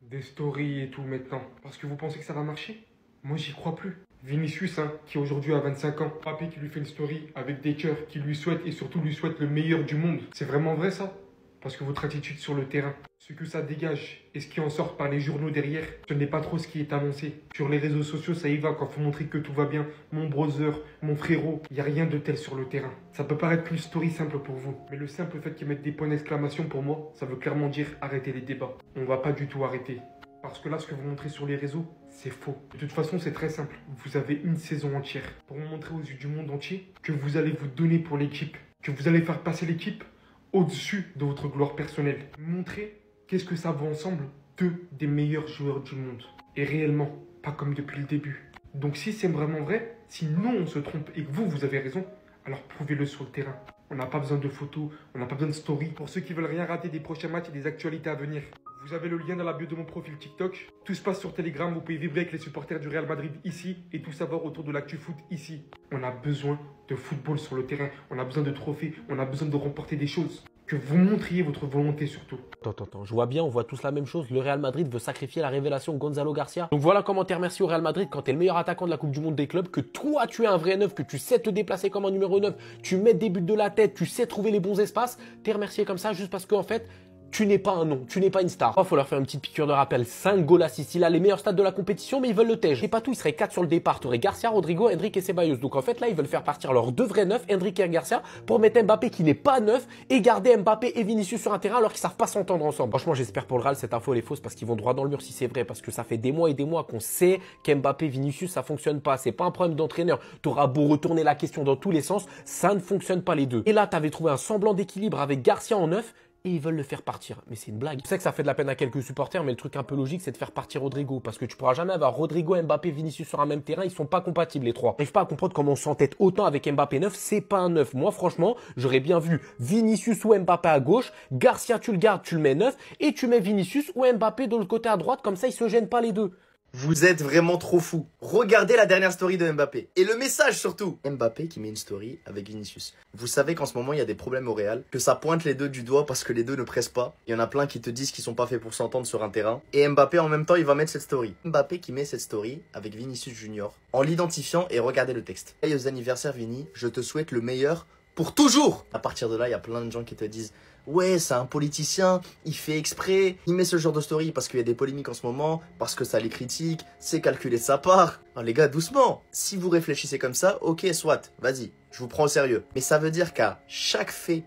Des stories et tout maintenant. Parce que vous pensez que ça va marcher? Moi, j'y crois plus. Vinicius, qui aujourd'hui a 25 ans. Papy qui lui fait une story avec des cœurs, qui lui souhaite et surtout lui souhaite le meilleur du monde. C'est vraiment vrai ça? Parce que votre attitude sur le terrain, ce que ça dégage et ce qui en sort par les journaux derrière, ce n'est pas trop ce qui est annoncé. Sur les réseaux sociaux, ça y va quand faut montrer que tout va bien. Mon brother, mon frérot, il n'y a rien de tel sur le terrain. Ça peut paraître qu'une story simple pour vous, mais le simple fait qu'ils mettent des points d'exclamation pour moi, ça veut clairement dire arrêter les débats. On va pas du tout arrêter. Parce que là, ce que vous montrez sur les réseaux, c'est faux. De toute façon, c'est très simple. Vous avez une saison entière pour montrer aux yeux du monde entier que vous allez vous donner pour l'équipe, que vous allez faire passer l'équipe au-dessus de votre gloire personnelle. Montrer qu'est-ce que ça vaut ensemble deux des meilleurs joueurs du monde. Et réellement, pas comme depuis le début. Donc si c'est vraiment vrai, si nous on se trompe et que vous avez raison, alors prouvez-le sur le terrain. On n'a pas besoin de photos, on n'a pas besoin de stories. Pour ceux qui veulent rien rater des prochains matchs et des actualités à venir, vous avez le lien dans la bio de mon profil TikTok. Tout se passe sur Telegram, vous pouvez vibrer avec les supporters du Real Madrid ici et tout savoir autour de l'actu foot ici. On a besoin de football sur le terrain, on a besoin de trophées, on a besoin de remporter des choses. Que vous montriez votre volonté surtout. Attends, je vois bien, on voit tous la même chose. Le Real Madrid veut sacrifier la révélation Gonzalo Garcia. Donc voilà comment t'es remercié au Real Madrid quand t'es le meilleur attaquant de la Coupe du Monde des clubs, que toi tu es un vrai neuf, que tu sais te déplacer comme un numéro 9, tu mets des buts de la tête, tu sais trouver les bons espaces. T'es remercié comme ça juste parce qu'en fait, tu n'es pas un nom, tu n'es pas une star. Il faut leur faire une petite piqûre de rappel. 5 goals assists. Il a les meilleurs stats de la compétition, mais ils veulent le tège. C'est pas tout, il serait 4 sur le départ. Tu aurais Garcia, Rodrigo, Hendrick et Ceballos. Donc en fait, là, ils veulent faire partir leurs deux vrais neufs, Hendrick et Garcia, pour mettre Mbappé qui n'est pas neuf et garder Mbappé et Vinicius sur un terrain alors qu'ils savent pas s'entendre ensemble. Franchement, j'espère pour le Real, cette info elle est fausse parce qu'ils vont droit dans le mur si c'est vrai. Parce que ça fait des mois et des mois qu'on sait qu'Mbappé, Vinicius, ça fonctionne pas. C'est pas un problème d'entraîneur. T'auras beau retourner la question dans tous les sens, ça ne fonctionne pas les deux. Et là, t'avais trouvé un semblant d'équilibre avec Garcia en neuf. Et ils veulent le faire partir. Mais c'est une blague. Je sais que ça fait de la peine à quelques supporters, mais le truc un peu logique, c'est de faire partir Rodrigo. Parce que tu pourras jamais avoir Rodrigo, Mbappé, Vinicius sur un même terrain. Ils sont pas compatibles, les trois. J'arrive pas à comprendre comment on s'entête autant avec Mbappé neuf. C'est pas un neuf. Moi, franchement, j'aurais bien vu Vinicius ou Mbappé à gauche. Garcia, tu le gardes, tu le mets neuf. Et tu mets Vinicius ou Mbappé de l'autre côté à droite. Comme ça, ils se gênent pas les deux. Vous êtes vraiment trop fou. Regardez la dernière story de Mbappé. Et le message surtout. Mbappé qui met une story avec Vinicius. Vous savez qu'en ce moment, il y a des problèmes au Real. Que ça pointe les deux du doigt parce que les deux ne pressent pas. Il y en a plein qui te disent qu'ils sont pas faits pour s'entendre sur un terrain. Et Mbappé, en même temps, il va mettre cette story. Mbappé qui met cette story avec Vinicius Junior. En l'identifiant et regardez le texte. Joyeux anniversaire Vini, je te souhaite le meilleur pour toujours. À partir de là, il y a plein de gens qui te disent ouais, c'est un politicien, il fait exprès, il met ce genre de story parce qu'il y a des polémiques en ce moment, parce que ça les critique, c'est calculé de sa part. Alors les gars, doucement. Si vous réfléchissez comme ça, ok, soit, vas-y, je vous prends au sérieux. Mais ça veut dire qu'à chaque fait,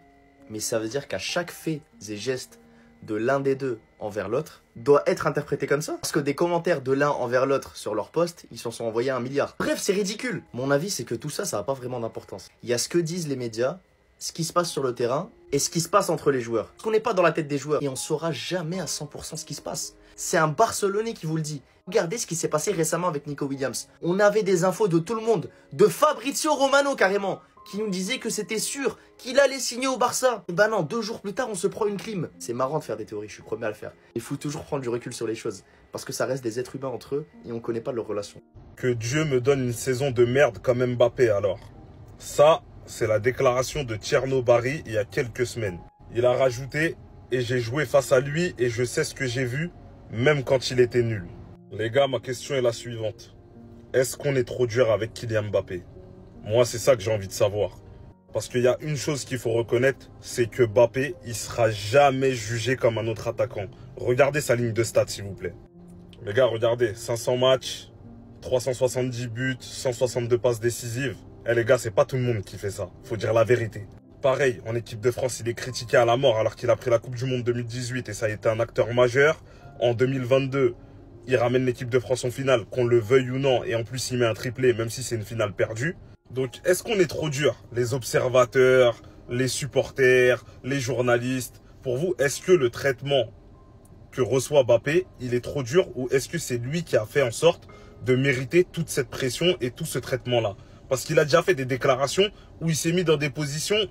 et geste de l'un des deux envers l'autre doit être interprété comme ça. Parce que des commentaires de l'un envers l'autre sur leur post, ils s'en sont envoyés 1 milliard. Bref, c'est ridicule. Mon avis, c'est que tout ça, ça n'a pas vraiment d'importance. Il y a ce que disent les médias, ce qui se passe sur le terrain et ce qui se passe entre les joueurs. Parce qu'on n'est pas dans la tête des joueurs et on saura jamais à 100% ce qui se passe. C'est un Barcelonais qui vous le dit. Regardez ce qui s'est passé récemment avec Nico Williams. On avait des infos de tout le monde, de Fabrizio Romano carrément, qui nous disait que c'était sûr qu'il allait signer au Barça. Et ben non, 2 jours plus tard, on se prend une clim. C'est marrant de faire des théories, je suis premier à le faire. Il faut toujours prendre du recul sur les choses, parce que ça reste des êtres humains entre eux et on connaît pas leurs relations. Que Dieu me donne une saison de merde comme Mbappé alors. Ça, c'est la déclaration de Tierno Barry il y a quelques semaines. Il a rajouté « Et j'ai joué face à lui et je sais ce que j'ai vu, même quand il était nul. » Les gars, ma question est la suivante. Est-ce qu'on est trop dur avec Kylian Mbappé? Moi, c'est ça que j'ai envie de savoir. Parce qu'il y a une chose qu'il faut reconnaître, c'est que Mbappé, il sera jamais jugé comme un autre attaquant. Regardez sa ligne de stats, s'il vous plaît. Les gars, regardez, 500 matchs, 370 buts, 162 passes décisives. Eh les gars, c'est pas tout le monde qui fait ça. Faut dire la vérité. Pareil, en équipe de France, il est critiqué à la mort alors qu'il a pris la Coupe du Monde 2018 et ça a été un acteur majeur. En 2022, il ramène l'équipe de France en finale, qu'on le veuille ou non. Et en plus, il met un triplé, même si c'est une finale perdue. Donc, est-ce qu'on est trop dur? Les observateurs, les supporters, les journalistes. Pour vous, est-ce que le traitement que reçoit Mbappé, il est trop dur ou est-ce que c'est lui qui a fait en sorte de mériter toute cette pression et tout ce traitement-là? Parce qu'il a déjà fait des déclarations où il s'est mis dans des positions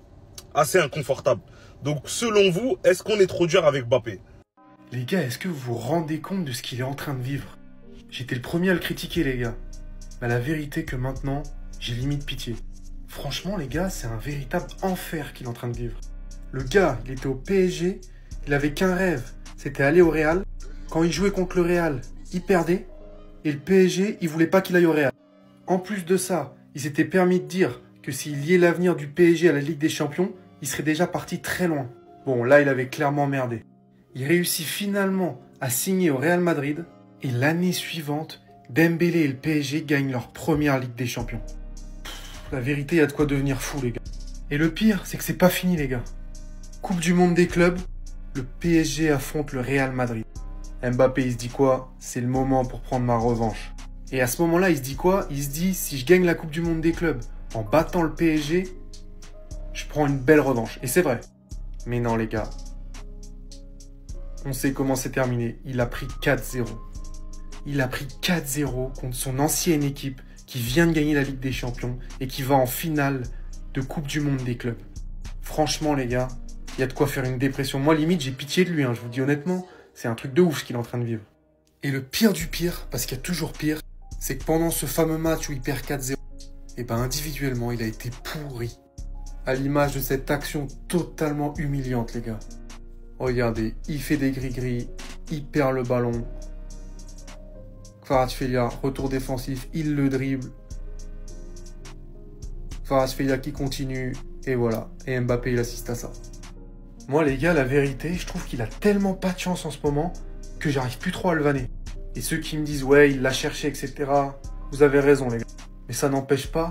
assez inconfortables. Donc, selon vous, est-ce qu'on est trop dur avec Mbappé? Les gars, est-ce que vous vous rendez compte de ce qu'il est en train de vivre? J'étais le premier à le critiquer, les gars. Mais la vérité que maintenant, j'ai limite pitié. Franchement, les gars, c'est un véritable enfer qu'il est en train de vivre. Le gars, il était au PSG, il avait qu'un rêve, c'était aller au Real. quand il jouait contre le Real, il perdait. Et le PSG, il voulait pas qu'il aille au Real. En plus de ça, il s'était permis de dire que s'il liait l'avenir du PSG à la Ligue des Champions, il serait déjà parti très loin. Bon, là, il avait clairement merdé. Il réussit finalement à signer au Real Madrid. Et l'année suivante, Dembélé et le PSG gagnent leur première Ligue des Champions. La vérité, il y a de quoi devenir fou, les gars. Et le pire, c'est que c'est pas fini, les gars. Coupe du monde des clubs, le PSG affronte le Real Madrid. Mbappé, il se dit quoi? C'est le moment pour prendre ma revanche. Et à ce moment-là, il se dit quoi? Il se dit, si je gagne la Coupe du monde des clubs en battant le PSG, je prends une belle revanche. Et c'est vrai. Mais non, les gars. On sait comment c'est terminé. Il a pris 4-0. Il a pris 4-0 contre son ancienne équipe qui vient de gagner la Ligue des Champions et qui va en finale de Coupe du monde des clubs. Franchement, les gars, il y a de quoi faire une dépression. Moi, limite, j'ai pitié de lui, hein, je vous dis honnêtement. C'est un truc de ouf ce qu'il est en train de vivre. Et le pire du pire, parce qu'il y a toujours pire, c'est que pendant ce fameux match où il perd 4-0, et ben individuellement, il a été pourri. À l'image de cette action totalement humiliante, les gars. Regardez, il fait des gris-gris, il perd le ballon. Kvaratskhelia, retour défensif, il le dribble. Kvaratskhelia qui continue, et voilà. Et Mbappé, il assiste à ça. Moi, les gars, la vérité, je trouve qu'il a tellement pas de chance en ce moment que j'arrive plus trop à le vanner. Et ceux qui me disent, ouais, il l'a cherché, etc., vous avez raison, les gars. Mais ça n'empêche pas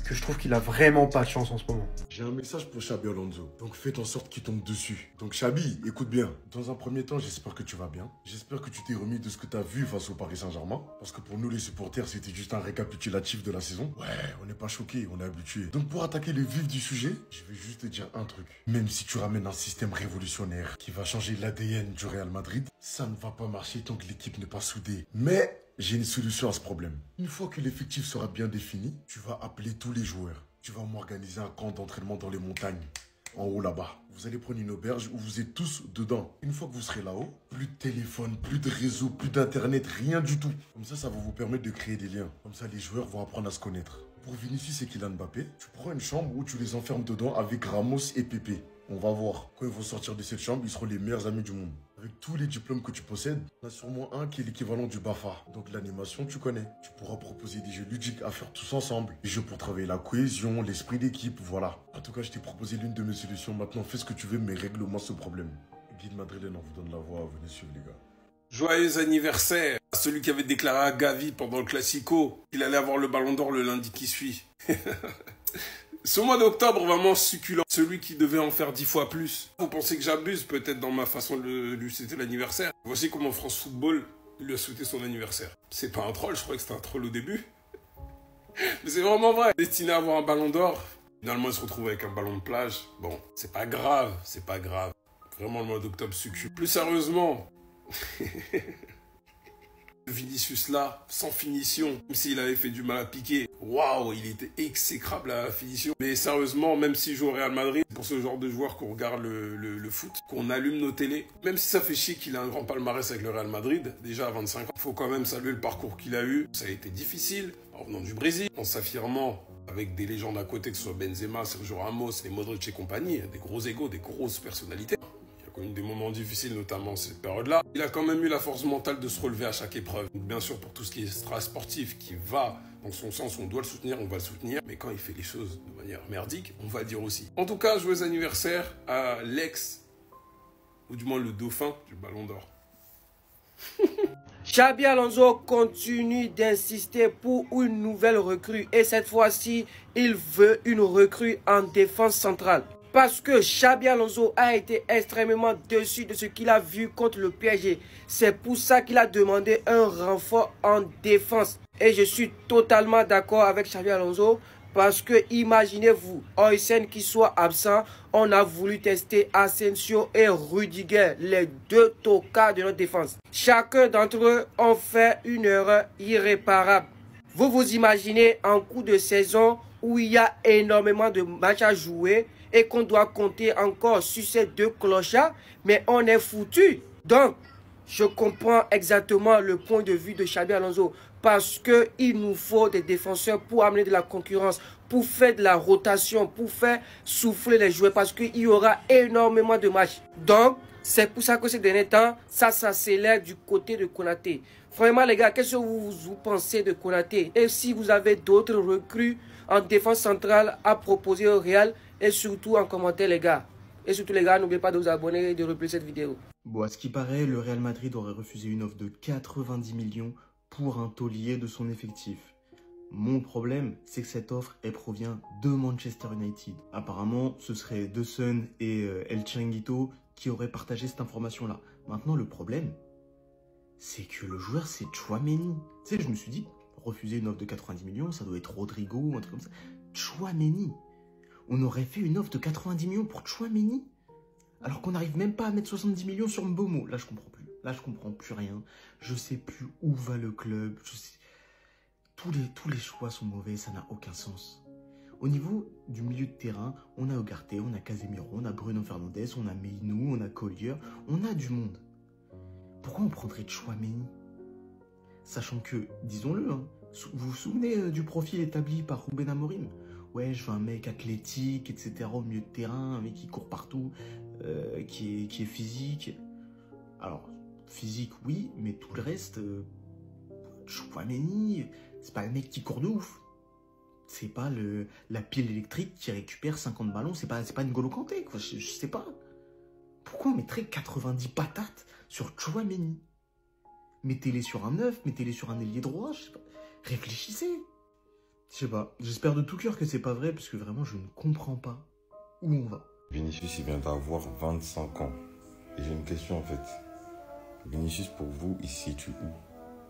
que je trouve qu'il a vraiment pas de chance en ce moment. J'ai un message pour Xabi Alonso, donc faites en sorte qu'il tombe dessus. Donc Xabi, écoute bien. Dans un premier temps, j'espère que tu vas bien. J'espère que tu t'es remis de ce que tu as vu face au Paris Saint-Germain. Parce que pour nous les supporters, c'était juste un récapitulatif de la saison. Ouais, on n'est pas choqués, on est habitués. Donc pour attaquer le vif du sujet, je vais juste te dire un truc. Même si tu ramènes un système révolutionnaire qui va changer l'ADN du Real Madrid, ça ne va pas marcher tant que l'équipe n'est pas soudée. Mais j'ai une solution à ce problème. Une fois que l'effectif sera bien défini, tu vas appeler tous les joueurs. Tu vas m'organiser un camp d'entraînement dans les montagnes, en haut là-bas. Vous allez prendre une auberge où vous êtes tous dedans. Une fois que vous serez là-haut, plus de téléphone, plus de réseau, plus d'internet, rien du tout. Comme ça va vous permettre de créer des liens. Comme ça, les joueurs vont apprendre à se connaître. Pour Vinicius et Kylian Mbappé, tu prends une chambre où tu les enfermes dedans avec Ramos et Pepe. On va voir. Quand ils vont sortir de cette chambre, ils seront les meilleurs amis du monde. Avec tous les diplômes que tu possèdes, il y en a sûrement un qui est l'équivalent du BAFA. Donc l'animation, tu connais. Tu pourras proposer des jeux ludiques à faire tous ensemble. Des jeux pour travailler la cohésion, l'esprit d'équipe, voilà. En tout cas, je t'ai proposé l'une de mes solutions. Maintenant, fais ce que tu veux, mais règle-moi ce problème. Guide Madrilène, on vous donne la voix. Venez suivre, les gars. Joyeux anniversaire à celui qui avait déclaré à Gavi pendant le Classico qu'il allait avoir le ballon d'or le lundi qui suit. Ce mois d'octobre vraiment succulent, celui qui devait en faire 10 fois plus. Vous pensez que j'abuse peut-être dans ma façon de lui souhaiter l'anniversaire? Voici comment France Football lui a souhaité son anniversaire. C'est pas un troll, je croyais que c'était un troll au début. Mais c'est vraiment vrai. Destiné à avoir un ballon d'or, finalement il se retrouve avec un ballon de plage. Bon, c'est pas grave, c'est pas grave. Vraiment le mois d'octobre succule. Plus sérieusement... Vinicius là, sans finition, même s'il avait fait du mal à piquer, waouh, il était exécrable à la finition. Mais sérieusement, même s'il joue au Real Madrid, pour ce genre de joueur qu'on regarde le foot, qu'on allume nos télés, même si ça fait chier qu'il a un grand palmarès avec le Real Madrid, déjà à 25 ans, il faut quand même saluer le parcours qu'il a eu. Ça a été difficile, en venant du Brésil, en s'affirmant avec des légendes à côté, que ce soit Benzema, Sergio Ramos, les Modric et compagnie, des gros égos, des grosses personnalités. Une des moments difficiles, notamment cette période-là. Il a quand même eu la force mentale de se relever à chaque épreuve. Donc, bien sûr, pour tout ce qui est extra-sportif, qui va dans son sens, on doit le soutenir, on va le soutenir. Mais quand il fait les choses de manière merdique, on va le dire aussi. En tout cas, joyeux anniversaire à l'ex, ou du moins le dauphin du Ballon d'Or. Xabi Alonso continue d'insister pour une nouvelle recrue. Et cette fois-ci, il veut une recrue en défense centrale. Parce que Xabi Alonso a été extrêmement déçu de ce qu'il a vu contre le PSG. C'est pour ça qu'il a demandé un renfort en défense. Et je suis totalement d'accord avec Xabi Alonso. Parce que imaginez-vous, Oysen qui soit absent, on a voulu tester Asensio et Rudiger, les deux tocards de notre défense. Chacun d'entre eux ont fait une erreur irréparable. Vous vous imaginez un coup de saison où il y a énormément de matchs à jouer et qu'on doit compter encore sur ces deux clochards, mais on est foutu. Donc, je comprends exactement le point de vue de Xabi Alonso parce qu'il nous faut des défenseurs pour amener de la concurrence, pour faire de la rotation, pour faire souffler les joueurs parce qu'il y aura énormément de matchs. Donc, C'est pour ça que ces derniers temps, ça s'accélère du côté de Konaté. Vraiment les gars, qu'est-ce que vous pensez de Konaté? Et si vous avez d'autres recrues en défense centrale à proposer au Real, et surtout en commentaire les gars. Et surtout les gars, n'oubliez pas de vous abonner et de replier cette vidéo. Bon, à ce qui paraît, le Real Madrid aurait refusé une offre de 90 millions pour un taulier de son effectif. Mon problème, c'est que cette offre, elle provient de Manchester United. Apparemment, ce serait The Sun et El Chiringuito qui auraient partagé cette information-là. Maintenant, le problème, c'est que le joueur, c'est Tchouaméni. Tu sais, je me suis dit, refuser une offre de 90 millions, ça doit être Rodrigo ou un truc comme ça. Tchouaméni. On aurait fait une offre de 90 millions pour Tchouaméni, alors qu'on n'arrive même pas à mettre 70 millions sur Mbomo. Là, je comprends plus. Là, je comprends plus rien. Je sais plus où va le club. Tous les choix sont mauvais, ça n'a aucun sens. Au niveau du milieu de terrain, on a Ugarte, on a Casemiro, on a Bruno Fernandes, on a Meinou, on a Collier, on a du monde. Pourquoi on prendrait Tchouaméni? Sachant que, disons-le, hein, vous vous souvenez du profil établi par Ruben Amorim? Ouais, je veux un mec athlétique, etc. au milieu de terrain, un mec qui court partout, qui est physique. Alors, physique, oui, mais tout le reste, Tchouaméni, c'est pas le mec qui court de ouf. C'est pas la pile électrique qui récupère 50 ballons, c'est pas N'Golo Kanté, quoi, je sais pas. Pourquoi on mettrait 90 patates sur Tchouaméni? Mettez-les sur un 9, mettez-les sur un ailier droit, je sais pas. Réfléchissez. Je sais pas, j'espère de tout cœur que c'est pas vrai, parce que vraiment je ne comprends pas où on va. Vinicius, il vient d'avoir 25 ans. Et j'ai une question en fait. Vinicius, pour vous, il se situe où?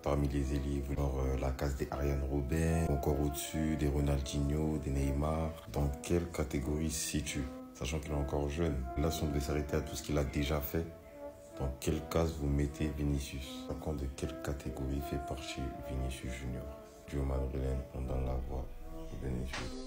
Parmi les ailiers, genre la case des Ariane Robben, encore au-dessus, des Ronaldinho, des Neymar. Dans quelle catégorie il se situe? Sachant qu'il est encore jeune. Là, si on devait s'arrêter à tout ce qu'il a déjà fait, dans quelle case vous mettez Vinicius? De quelle catégorie fait partie Vinicius Junior? Dieu madrilène, on donne la voix à Vinicius.